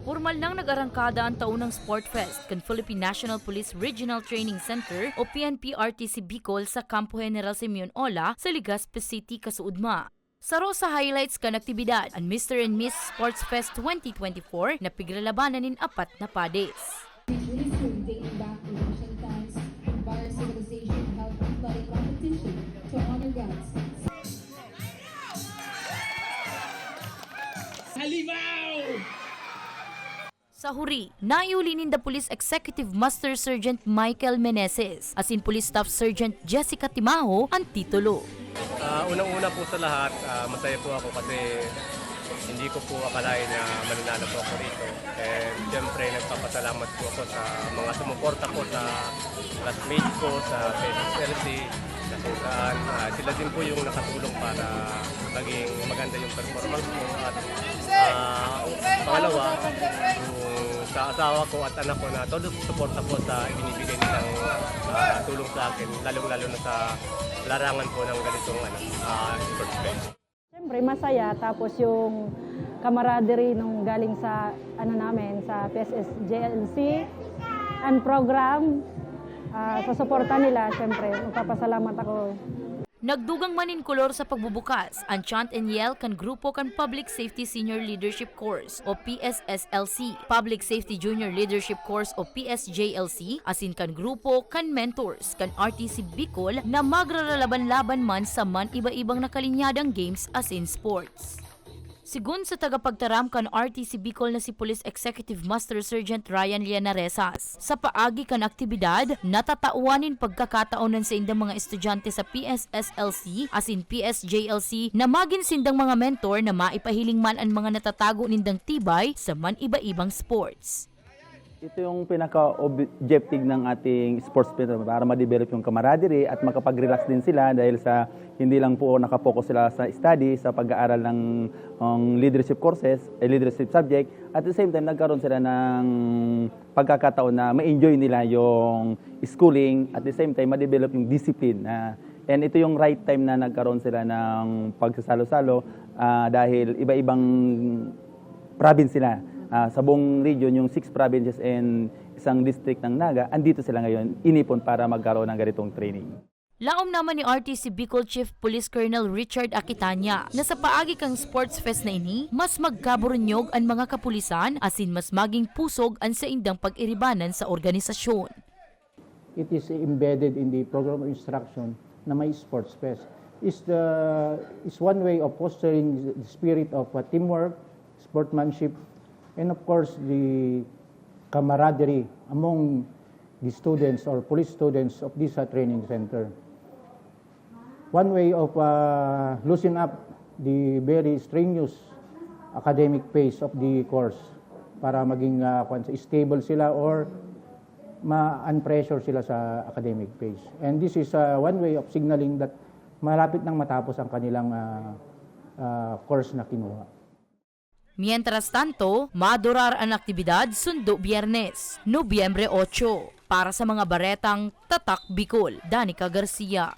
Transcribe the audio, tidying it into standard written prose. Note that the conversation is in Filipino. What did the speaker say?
Formal nang nag-arangkada ang taunang Sport Fest kan Philippine National Police Regional Training Center o PNP-RTC Bicol sa Campo General Simeon Ola sa Legazpi City, Kasuudma. Saro sa highlights kan aktibidad ang Mr. and Miss Sports Fest 2024 na piglalabanan nin apat na pades. Dating back to ancient times, prior civilization held athletic competition to honor gods. Halimaw! Sa huri, naiuli ni the Police Executive Master Sergeant Michael Meneses asin Police Staff Sergeant Jessica Timaho ang titulo. Unang-una po sa lahat, masaya po ako kasi hindi ko po akalain na mananalo po ako rito. And siyempre nagpapasalamat po ako sa mga sumuporta ko sa classmates ko, sa PSSLC, na kung saan sila din po yung nakatulong para maging maganda yung performance ko. At pangalawa, sa asawa ko at anak ko na todo suporta po sa ibinibigay nilang tulong sa akin, lalong-lalo na sa larangan po ng ganitong sports fest. Siyempre masaya, tapos yung camaraderie nung galing sa namin sa PSSJLC and program, sa suporta nila, siyempre magpapasalamat ako. Nagdugang manin kolor sa pagbubukas ang Chant and Yell kan grupo kan Public Safety Senior Leadership Course o PSSLC, Public Safety Junior Leadership Course o PSJLC, asin kan grupo kan Mentors kan RTC Bicol na magraralaban-laban man sa man iba-ibang nakalinyadang games asin sports. Sigun sa tagapagtaram kan RTC Bicol na si Police Executive Master Sergeant Ryan Lianaresas, sa paagi kan aktibidad, natatauanin pagkakataonan sa indang mga estudyante sa PSSLC asin PSJLC na magin sindang mga mentor na maipahiling man ang mga natatago nindang tibay sa man iba-ibang sports. Ito yung pinaka-objective ng ating sports center para ma-develop yung camaraderie at makapag-relax din sila dahil sa hindi lang po nakapokus sila sa study, sa pag-aaral ng leadership courses, leadership subject. At the same time, nagkaroon sila ng pagkakataon na ma-enjoy nila yung schooling. At the same time, ma-develop yung discipline. And ito yung right time na nagkaroon sila ng pagsasalo-salo dahil iba-ibang province sila. Sa buong region, yung 6 provinces and isang district ng Naga, andito sila ngayon, inipon para magkaroon ng ganitong training. Laom naman ni RTC Bicol Chief Police Colonel Richard Aquitania na sa paagi kang Sports Fest na ini, mas magkaburunyog ang mga kapulisan asin mas maging pusog ang sa indang pag-iribanan sa organisasyon. It is embedded in the program of instruction na may Sports Fest. Is one way of fostering the spirit of teamwork, sportsmanship, and of course, the camaraderie among the students or police students of this training center. One way of loosening up the very strenuous academic pace of the course para maging stable sila or ma-unpressure sila sa academic pace. And this is one way of signaling that malapit nang matapos ang kanilang course na kinuha. Mientras tanto, madurar ang aktibidad sundo Biyernes, Nobyembre 8. Para sa mga baretang Tatak Bicol, Danica Garcia.